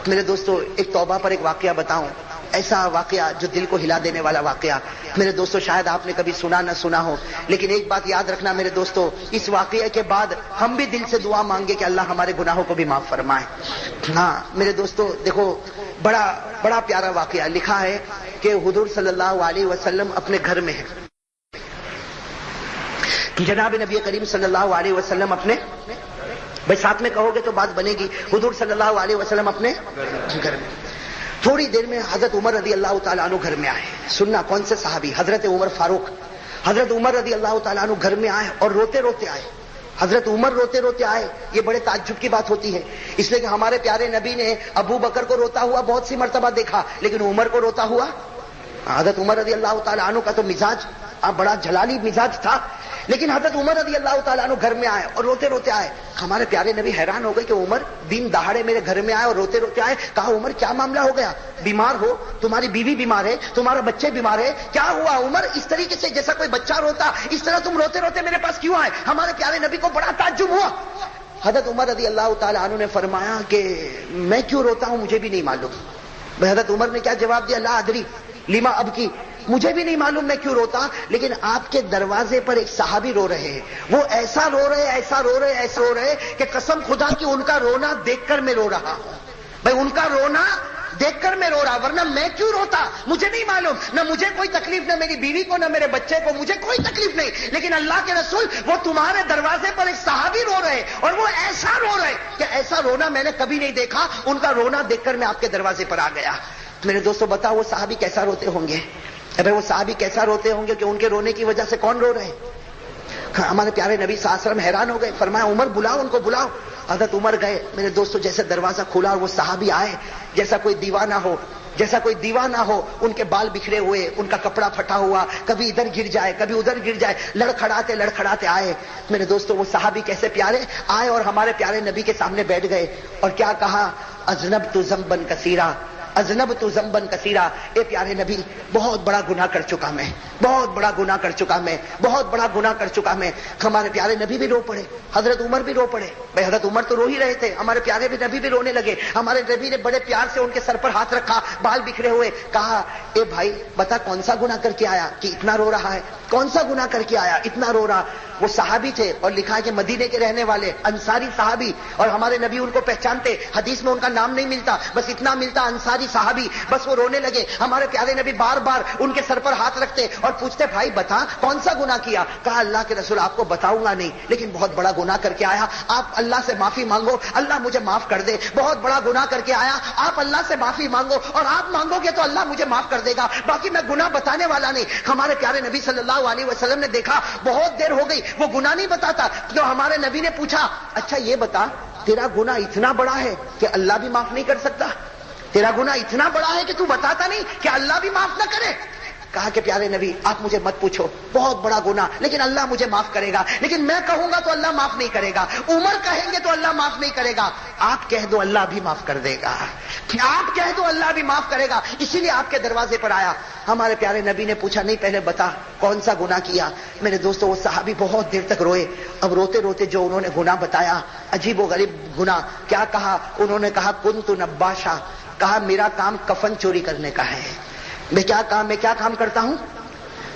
میرے دوستو ایک توبہ پر ایک واقعہ بتاؤں، ایسا واقعہ جو دل کو ہلا دینے والا واقعہ۔ میرے دوستو شاید آپ نے کبھی سنا نہ سنا ہو، لیکن ایک بات یاد رکھنا میرے دوستو، اس واقعے کے بعد ہم بھی دل سے دعا مانگے کہ اللہ ہمارے گناہوں کو بھی معاف فرمائے۔ ہاں میرے دوستو دیکھو، بڑا پیارا واقعہ لکھا ہے کہ حضور صلی اللہ علیہ وسلم اپنے گھر میں ہیں، جناب نبی کریم صلی اللہ علیہ وسلم اپنے، بھائی ساتھ میں کہو گے تو بات بنے گی، حضور صلی اللہ علیہ وسلم اپنے گھر میں۔ تھوڑی دیر میں حضرت عمر رضی اللہ تعالیٰ عنہ گھر میں آئے۔ سننا کون سے صحابی؟ حضرت عمر فاروق۔ حضرت عمر رضی اللہ تعالیٰ عنہ گھر میں آئے اور روتے روتے آئے۔ حضرت عمر روتے روتے آئے، یہ بڑے تعجب کی بات ہوتی ہے، اس لیے کہ ہمارے پیارے نبی نے ابو بکر کو روتا ہوا بہت سی مرتبہ دیکھا، لیکن عمر کو روتا ہوا، حضرت عمر رضی اللہ تعالیٰ عنہ کا تو مزاج بڑا جلالی مزاج تھا، لیکن حضرت عمر رضی اللہ تعالیٰ عنہ گھر میں آئے اور روتے روتے آئے۔ ہمارے پیارے نبی حیران ہو گئے کہ عمر دن دہاڑے میرے گھر میں آئے اور روتے روتے آئے۔ کہا عمر کیا معاملہ ہو گیا؟ بیمار ہو؟ تمہاری بیوی بیمار ہے؟ تمہارا بچے بیمار ہے؟ کیا ہوا عمر؟ اس طریقے سے جیسا کوئی بچہ روتا، اس طرح تم روتے روتے میرے پاس کیوں آئے؟ ہمارے پیارے نبی کو بڑا تعجب ہوا۔ حضرت عمر رضی اللہ تعالیٰ عنہ نے فرمایا کہ میں کیوں روتا ہوں مجھے بھی نہیں معلوم۔ حضرت عمر نے کیا جواب دیا؟ لا ادری لما ابکی، مجھے بھی نہیں معلوم میں کیوں روتا، لیکن آپ کے دروازے پر ایک صحابی رو رہے ہیں، وہ ایسا رو رہے ایسا رو رہے ایسا رو رہے کہ قسم خدا کی ان کا رونا دیکھ کر میں رو رہا ہوں۔ بھائی ان کا رونا دیکھ کر میں رو رہا، ورنہ میں کیوں روتا مجھے نہیں معلوم، نہ مجھے کوئی تکلیف، نہ میری بیوی کو، نہ میرے بچے کو، مجھے کوئی تکلیف نہیں، لیکن اللہ کے رسول وہ تمہارے دروازے پر ایک صحابی رو رہے اور وہ ایسا رو رہے کہ ایسا رونا میں نے کبھی نہیں دیکھا، ان کا رونا دیکھ کر میں آپ کے دروازے پر آ گیا۔ میرے دوستو بتاؤ وہ صحابی کیسا روتے ہوں گے؟ ابھی وہ صحابی کیسا روتے ہوں گے کہ ان کے رونے کی وجہ سے کون رو رہے ہیں؟ ہمارے پیارے نبی صلی اللہ علیہ وسلم حیران ہو گئے، فرمایا عمر بلاؤ ان کو بلاؤ۔ حضرت عمر گئے، میرے دوستو جیسے دروازہ کھلا اور وہ صحابی آئے، جیسا کوئی دیوانہ ہو، جیسا کوئی دیوانہ ہو، ان کے بال بکھرے ہوئے، ان کا کپڑا پھٹا ہوا، کبھی ادھر گر جائے کبھی ادھر گر جائے، لڑکھڑاتے آئے۔ میرے دوستو وہ صحابی کیسے پیارے آئے اور ہمارے پیارے نبی کے سامنے بیٹھ گئے اور کیا کہا؟ اذنبت ذنبا کثیرا، اذنبت ذنبا کثیرا، اے پیارے نبی بہت بڑا گناہ کر چکا میں، بہت بڑا گناہ کر چکا میں، بہت بڑا گناہ کر چکا میں۔ ہمارے پیارے نبی بھی رو پڑے، حضرت عمر بھی رو پڑے۔ بھائی حضرت عمر تو رو ہی رہے تھے، ہمارے پیارے نبی بھی رونے لگے۔ ہمارے نبی نے بڑے پیار سے ان کے سر پر ہاتھ رکھا، بال بکھرے ہوئے، کہا اے بھائی بتا کون سا گناہ کر کے آیا کہ اتنا رو رہا ہے؟ کون سا گناہ کر کے آیا اتنا رو رہا؟ وہ صحابی تھے اور لکھا ہے کہ مدینے کے رہنے والے انصاری صحابی، اور ہمارے نبی ان کو پہچانتے، حدیث میں ان کا نام نہیں ملتا، بس اتنا ملتا انصاری صحابی۔ بس وہ رونے لگے، ہمارے پیارے نبی بار بار ان کے سر پر ہاتھ رکھتے اور پوچھتے بھائی بتا کون سا گناہ کیا؟ کہا اللہ کے رسول آپ کو بتاؤں گا نہیں، لیکن بہت بڑا گناہ کر کے آیا، آپ اللہ سے معافی مانگو، اللہ مجھے معاف کر دے۔ بہت بڑا گناہ کر کے آیا، آپ اللہ سے معافی مانگو اور آپ مانگو گے تو اللہ مجھے معاف کر دے گا، باقی میں گناہ بتانے والا نہیں۔ ہمارے پیارے نبی صلی اللہ علیہ وسلم نے دیکھا بہت دیر ہو گئی وہ گناہ نہیں بتاتا، تو ہمارے نبی نے پوچھا اچھا یہ بتا تیرا گناہ اتنا بڑا ہے کہ اللہ بھی معاف نہیں کر سکتا؟ تیرا گناہ اتنا بڑا ہے کہ تو بتاتا نہیں کہ اللہ بھی معاف نہ کرے؟ کہا کہ پیارے نبی آپ مجھے مت پوچھو، بہت بڑا گناہ لیکن اللہ مجھے معاف کرے گا، لیکن میں کہوں گا تو اللہ معاف نہیں کرے گا، عمر کہیں گے تو اللہ معاف نہیں کرے گا، آپ کہہ دو اللہ بھی معاف کر دے گا، آپ کہہ دو اللہ بھی معاف کرے گا، اسی لیے آپ کے دروازے پر آیا۔ ہمارے پیارے نبی نے پوچھا نہیں پہلے بتا کون سا گناہ کیا؟ میرے دوستو وہ صحابی بہت دیر تک روئے، اب روتے روتے جو انہوں نے گناہ بتایا عجیب و غریب گناہ، کیا کہا انہوں نے؟ کہا کنت نباشا، کہا میرا کام کفن چوری کرنے کا ہے۔ میں کیا کام کرتا ہوں؟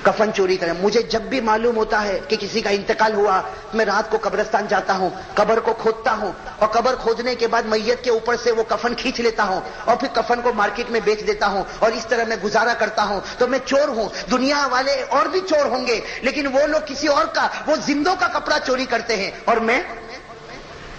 کفن چوری کریں۔ مجھے جب بھی معلوم ہوتا ہے کہ کسی کا انتقال ہوا، میں رات کو قبرستان جاتا ہوں، قبر کو کھودتا ہوں اور قبر کھودنے کے بعد میت کے اوپر سے وہ کفن کھینچ لیتا ہوں اور پھر کفن کو مارکیٹ میں بیچ دیتا ہوں اور اس طرح میں گزارا کرتا ہوں۔ تو میں چور ہوں، دنیا والے اور بھی چور ہوں گے، لیکن وہ لوگ کسی اور کا، وہ زندوں کا کپڑا چوری کرتے ہیں اور میں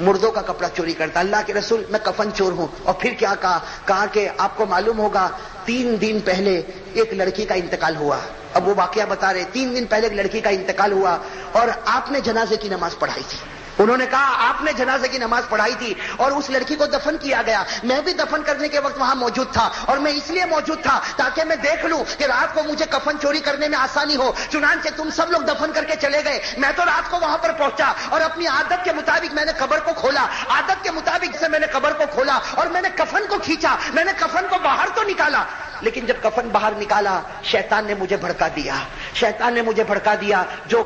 مردوں کا کپڑا چوری کرتا۔ اللہ کے رسول میں کفن چور ہوں۔ اور پھر کیا کہا کہ آپ کو معلوم ہوگا 3 دن پہلے ایک لڑکی کا انتقال ہوا۔ اب وہ واقعہ بتا رہے 3 دن پہلے ایک لڑکی کا انتقال ہوا اور آپ نے جنازے کی نماز پڑھائی تھی۔ انہوں نے کہا آپ نے جنازے کی نماز پڑھائی تھی اور اس لڑکی کو دفن کیا گیا، میں بھی دفن کرنے کے وقت وہاں موجود تھا اور میں اس لیے موجود تھا تاکہ میں دیکھ لوں کہ رات کو مجھے کفن چوری کرنے میں آسانی ہو۔ چنانچہ تم سب لوگ دفن کر کے چلے گئے، میں تو رات کو وہاں پر پہنچا اور اپنی عادت کے مطابق میں نے قبر کو کھولا، عادت کے مطابق سے میں نے قبر کو کھولا اور میں نے کفن کو کھینچا، میں نے کفن کو باہر تو نکالا، لیکن جب کفن باہر نکالا شیطان نے مجھے بھڑکا دیا، شیطان نے مجھے بھڑکا دیا، جو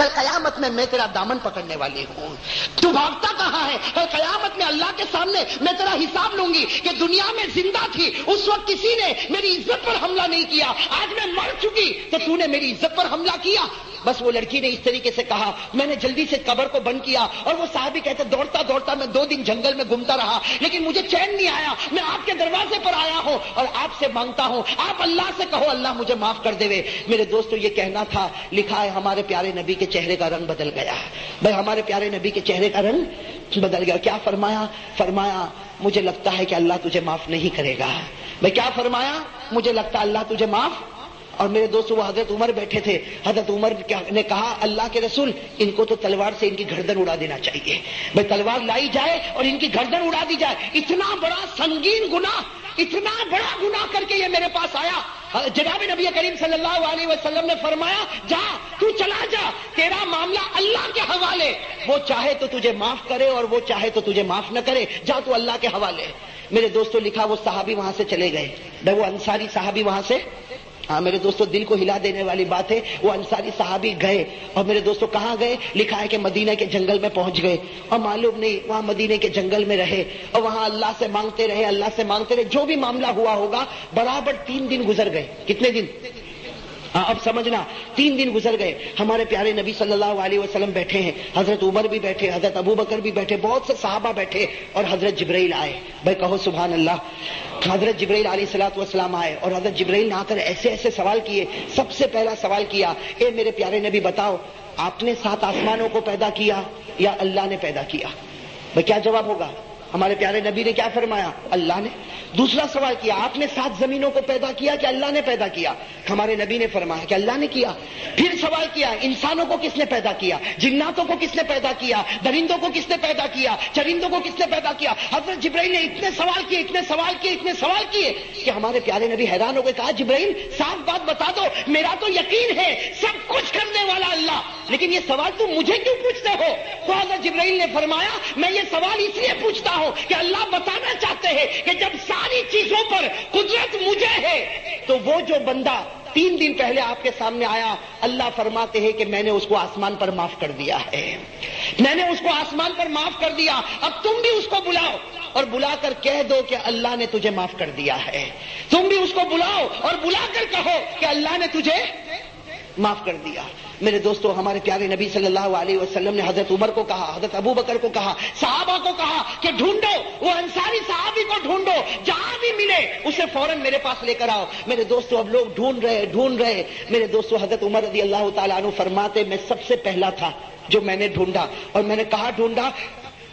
کل قیامت میں تیرا دامن پکڑنے والی ہوں. تو بھاگتا کہاں ہے؟ کل قیامت میں اللہ کے سامنے میں تیرا حساب لوں گی کہ دنیا میں زندہ تھی اس وقت کسی نے میری عزت پر حملہ نہیں کیا, آج میں مر چکی تو تو نے میری عزت پر حملہ کیا. بس وہ لڑکی نے اس طریقے سے کہا. میں نے جلدی سے قبر کو بند کیا اور وہ صحابی کہتے دوڑتا دوڑتا میں 2 دن جنگل میں گھومتا رہا لیکن مجھے چین نہیں آیا. میں آپ کے دروازے پر آیا ہوں اور آپ سے مانگتا ہوں, آپ اللہ سے کہو اللہ مجھے معاف کر دے. میرے دوستو یہ کہنا تھا, لکھا ہے ہمارے پیارے نبی کے چہرے کا رنگ بدل گیا. بھائی ہمارے پیارے نبی کے چہرے کا رنگ بدل گیا. کیا فرمایا؟ فرمایا مجھے لگتا ہے کہ اللہ تجھے معاف نہیں کرے گا. بھائی کیا فرمایا؟ مجھے لگتا ہے اللہ تجھے معاف. اور میرے دوستو وہ حضرت عمر بیٹھے تھے. حضرت عمر نے کہا اللہ کے رسول ان کو تو تلوار سے ان کی گردن اڑا دینا چاہیے. بھائی تلوار لائی جائے اور ان کی گردن اڑا دی جائے. اتنا بڑا سنگین گناہ, اتنا بڑا گناہ کر کے یہ میرے پاس آیا. جناب نبی کریم صلی اللہ علیہ وسلم نے فرمایا جا تو چلا جا, تیرا معاملہ اللہ کے حوالے. وہ چاہے تو تجھے معاف کرے اور وہ چاہے تو تجھے معاف نہ کرے, جا تو اللہ کے حوالے. میرے دوستو لکھا وہ صحابی وہاں سے چلے گئے. بھائی وہ انصاری صحابی وہاں سے, ہاں میرے دوستو دل کو ہلا دینے والی بات ہے, وہ انصاری صحابی گئے اور میرے دوستو کہاں گئے؟ لکھا ہے کہ مدینہ کے جنگل میں پہنچ گئے اور معلوم نہیں وہاں مدینہ کے جنگل میں رہے اور وہاں اللہ سے مانگتے رہے, اللہ سے مانگتے رہے. جو بھی معاملہ ہوا ہوگا برابر 3 دن گزر گئے. کتنے دن؟ ہاں اب سمجھنا, 3 دن گزر گئے. ہمارے پیارے نبی صلی اللہ علیہ وسلم بیٹھے ہیں, حضرت عمر بھی بیٹھے, حضرت ابو بکر بھی بیٹھے, بہت سے صحابہ بیٹھے اور حضرت جبرائیل آئے. بھائی کہو سبحان اللہ. حضرت جبرائیل علیہ الصلوۃ والسلام آئے اور حضرت جبرائیل نے آ کر ایسے ایسے سوال کیے. سب سے پہلا سوال کیا, اے میرے پیارے نبی بتاؤ آپ نے 7 آسمانوں کو پیدا کیا یا اللہ نے پیدا کیا؟ بھئی کیا جواب ہوگا؟ ہمارے پیارے نبی نے کیا فرمایا؟ اللہ نے. دوسرا سوال کیا, آپ نے 7 زمینوں کو پیدا کیا کہ اللہ نے پیدا کیا؟ ہمارے نبی نے فرمایا کہ اللہ نے کیا. پھر سوال کیا, انسانوں کو کس نے پیدا کیا, جناتوں کو کس نے پیدا کیا, درندوں کو کس نے پیدا کیا, چرندوں کو کس نے پیدا کیا؟ حضرت جبرائیل نے اتنے سوال کیے, اتنے سوال کیے, اتنے سوال کیے کہ ہمارے پیارے نبی حیران ہو گئے. کہا جبرائیل صاف بات بتا دو, میرا تو یقین ہے سب کچھ کرنے والا اللہ, لیکن یہ سوال تم مجھے کیوں پوچھتے ہو؟ تو حضرت جبرائیل نے فرمایا میں یہ سوال اس لیے پوچھتا ہوں کہ اللہ بتانا چاہتے ہیں کہ جب ساری چیزوں پر قدرت مجھے ہے تو وہ جو بندہ 3 دن پہلے آپ کے سامنے آیا, اللہ فرماتے ہیں کہ میں نے اس کو آسمان پر معاف کر دیا ہے, میں نے اس کو آسمان پر معاف کر دیا. اب تم بھی اس کو بلاؤ اور بلا کر کہہ دو کہ اللہ نے تجھے معاف کر دیا ہے. تم بھی اس کو بلاؤ اور بلا کر کہو کہ اللہ نے تجھے معاف کر دیا. میرے دوستو ہمارے پیارے نبی صلی اللہ علیہ وسلم نے حضرت عمر کو کہا, حضرت ابو بکر کو کہا, صحابہ کو کہا کہ ڈھونڈو وہ انصاری صحابی کو, ڈھونڈو جہاں بھی ملے اسے فوراً میرے پاس لے کر آؤ. میرے دوستو اب لوگ ڈھونڈ رہے. میرے دوستو حضرت عمر رضی اللہ تعالیٰ عنہ فرماتے میں سب سے پہلا تھا جو میں نے ڈھونڈا. اور میں نے کہا ڈھونڈا؟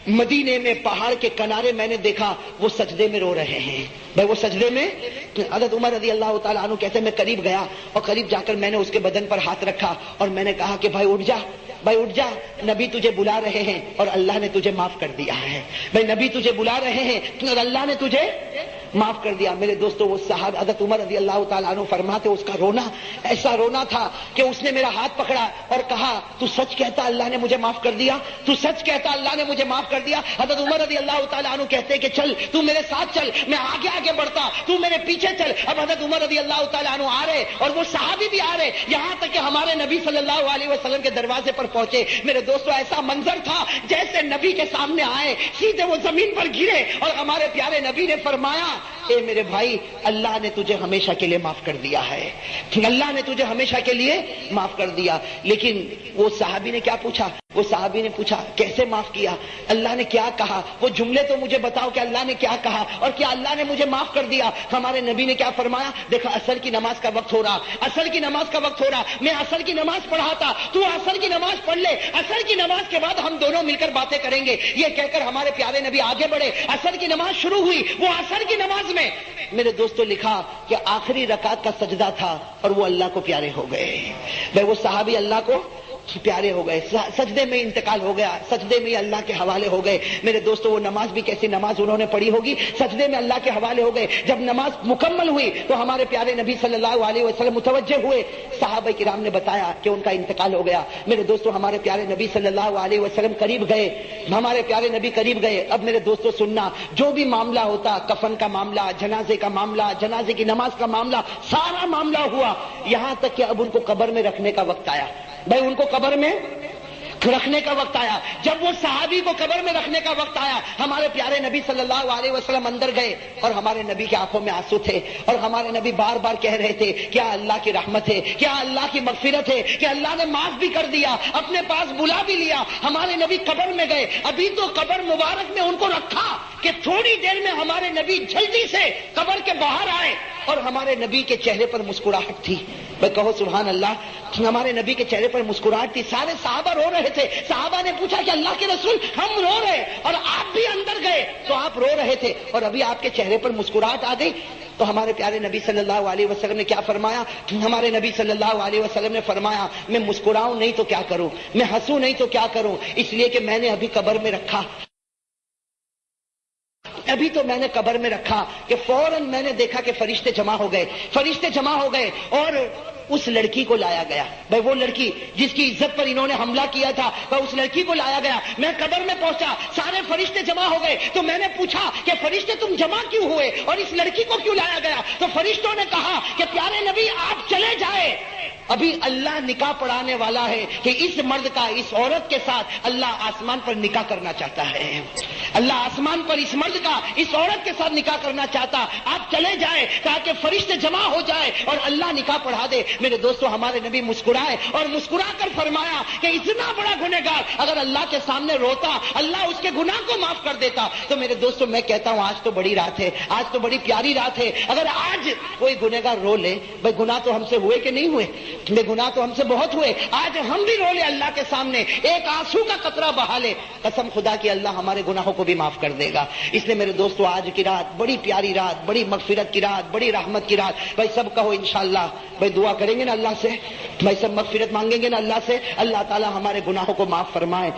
مدینے میں پہاڑ کے کنارے میں نے دیکھا وہ سجدے میں رو رہے ہیں. بھائی وہ سجدے میں, حضرت عمر رضی اللہ تعالیٰ عنہ کہتے ہیں میں قریب گیا اور قریب جا کر میں نے اس کے بدن پر ہاتھ رکھا اور میں نے کہا کہ بھائی اٹھ جا, بھائی اٹھ جا, نبی تجھے بلا رہے ہیں اور اللہ نے تجھے معاف کر دیا ہے. بھائی نبی تجھے بلا رہے ہیں اور اللہ نے تجھے معاف کر دیا. میرے دوستو وہ صاحب حضرت عمر رضی اللہ تعالیٰ عنہ فرماتے اس کا رونا ایسا رونا تھا کہ اس نے میرا ہاتھ پکڑا اور کہا تو سچ کہتا اللہ نے مجھے معاف کر دیا, تو سچ کہتا اللہ نے مجھے معاف کر دیا. حضرت عمر رضی اللہ تعالیٰ عنہ کہتے کہ چل تو میرے ساتھ چل, میں آگے آگے بڑھتا, تو میرے پیچھے چل. اب حضرت عمر رضی اللہ تعالیٰ عنہ آ رہے اور وہ صحابی بھی آ رہے, یہاں تک کہ ہمارے نبی صلی اللہ علیہ وسلم کے دروازے پر پہنچے. میرے دوستو ایسا منظر تھا جیسے نبی کے سامنے آئے سیدھے وہ زمین پر گرے اور ہمارے پیارے نبی نے فرمایا اے میرے بھائی اللہ نے تجھے ہمیشہ کے لیے معاف کر دیا ہے, اللہ نے تجھے ہمیشہ کے لیے معاف کر دیا. لیکن وہ صحابی نے کیا پوچھا؟ وہ صحابی نے پوچھا کیسے معاف کیا, اللہ نے کیا کہا, وہ جملے تو مجھے بتاؤ کہ اللہ نے کیا کہا اور کیا اللہ نے مجھے معاف کر دیا. ہمارے نبی نے کیا فرمایا, دیکھا عصر کی نماز کا وقت ہو رہا, عصر کی نماز کا وقت ہو رہا, میں عصر کی نماز پڑھاتا, تو عصر کی نماز پڑھ لے, عصر کی نماز کے بعد ہم دونوں مل کر باتیں کریں گے. یہ کہہ کر ہمارے پیارے نبی آگے بڑھے, عصر کی نماز شروع ہوئی. وہ عصر کی نماز میں میرے دوستوں لکھا کہ آخری رکعت کا سجدہ تھا اور وہ اللہ کو پیارے ہو گئے. بھائی وہ صحابی اللہ کو پیارے ہو گئے, سجدے میں انتقال ہو گیا, سجدے میں اللہ کے حوالے ہو گئے. میرے دوستو وہ نماز بھی کیسی نماز انہوں نے پڑھی ہوگی, سجدے میں اللہ کے حوالے ہو گئے. جب نماز مکمل ہوئی تو ہمارے پیارے نبی صلی اللہ علیہ وسلم متوجہ ہوئے, صحابہ کرام نے بتایا کہ ان کا انتقال ہو گیا. میرے دوستو ہمارے پیارے نبی صلی اللہ علیہ وسلم قریب گئے, ہمارے پیارے نبی قریب گئے. اب میرے دوستو سننا, جو بھی معاملہ ہوتا, کفن کا معاملہ, جنازے کا معاملہ, جنازے کی نماز کا معاملہ, سارا معاملہ ہوا, یہاں تک کہ اب ان کو قبر میں رکھنے کا وقت آیا. بھائی ان کو قبر میں رکھنے کا وقت آیا. جب وہ صحابی کو قبر میں رکھنے کا وقت آیا, ہمارے پیارے نبی صلی اللہ علیہ وسلم اندر گئے اور ہمارے نبی کی آنکھوں میں آنسو تھے, اور ہمارے نبی بار بار کہہ رہے تھے کیا اللہ کی رحمت ہے, کیا اللہ کی مغفرت ہے, کہ اللہ نے معاف بھی کر دیا, اپنے پاس بلا بھی لیا. ہمارے نبی قبر میں گئے, ابھی تو قبر مبارک میں ان کو رکھا کہ تھوڑی دیر میں ہمارے نبی جلدی سے قبر کے باہر آئے, اور ہمارے نبی کے چہرے پر مسکراہٹ تھی. میں کہو سبحان اللہ. ہمارے نبی کے چہرے پر مسکراہٹ تھی. سارے صحابہ رو رہے تھے. صحابہ نے پوچھا کہ اللہ کے رسول ہم رو رہے, اور آپ بھی اندر گئے تو آپ رو رہے تھے, اور ابھی آپ کے چہرے پر مسکراہٹ آ گئی. تو ہمارے پیارے نبی صلی اللہ علیہ وسلم نے کیا فرمایا؟ ہمارے نبی صلی اللہ علیہ وسلم نے فرمایا میں مسکراؤں نہیں تو کیا کروں, میں ہنسوں نہیں تو کیا کروں, اس لیے کہ میں نے ابھی قبر میں رکھا, ابھی تو میں نے قبر میں رکھا کہ فوراً میں نے دیکھا کہ فرشتے جمع ہو گئے, فرشتے جمع ہو گئے, اور اس لڑکی کو لایا گیا. بھائی وہ لڑکی جس کی عزت پر انہوں نے حملہ کیا تھا, بھائی اس لڑکی کو لایا گیا. میں قبر میں پہنچا, سارے فرشتے جمع ہو گئے, تو میں نے پوچھا کہ فرشتے تم جمع کیوں ہوئے اور اس لڑکی کو کیوں لایا گیا؟ تو فرشتوں نے کہا کہ پیارے نبی آپ چلے جائے, ابھی اللہ نکاح پڑھانے والا ہے کہ اس مرد کا اس عورت کے ساتھ اللہ آسمان پر نکاح کرنا چاہتا ہے. اللہ آسمان پر اس مرد کا اس عورت کے ساتھ نکاح کرنا چاہتا. آپ چلے جائیں تاکہ فرشتے جمع ہو جائے اور اللہ نکاح پڑھا دے. میرے دوستو ہمارے نبی مسکرائے اور مسکرا کر فرمایا کہ اتنا بڑا گنہگار اگر اللہ کے سامنے روتا اللہ اس کے گناہ کو معاف کر دیتا. تو میرے دوستو میں کہتا ہوں آج تو بڑی رات ہے, آج تو بڑی پیاری رات ہے. اگر آج کوئی گنہگار رو لے, بھائی گناہ تو ہم سے ہوئے کہ نہیں ہوئے, بے گناہ تو ہم سے بہت ہوئے, آج ہم بھی رو لے اللہ کے سامنے, ایک آنسو کا قطرہ بہا لے, قسم خدا کی اللہ ہمارے گناہوں کو بھی معاف کر دے گا. اس لیے میرے دوستو آج کی رات بڑی پیاری رات, بڑی مغفرت کی رات, بڑی رحمت کی رات. بھائی سب کہو انشاءاللہ, بھائی دعا کریں گے نا اللہ سے, بھائی سب مغفرت مانگیں گے نا اللہ سے, اللہ تعالی ہمارے گناہوں کو معاف فرمائے.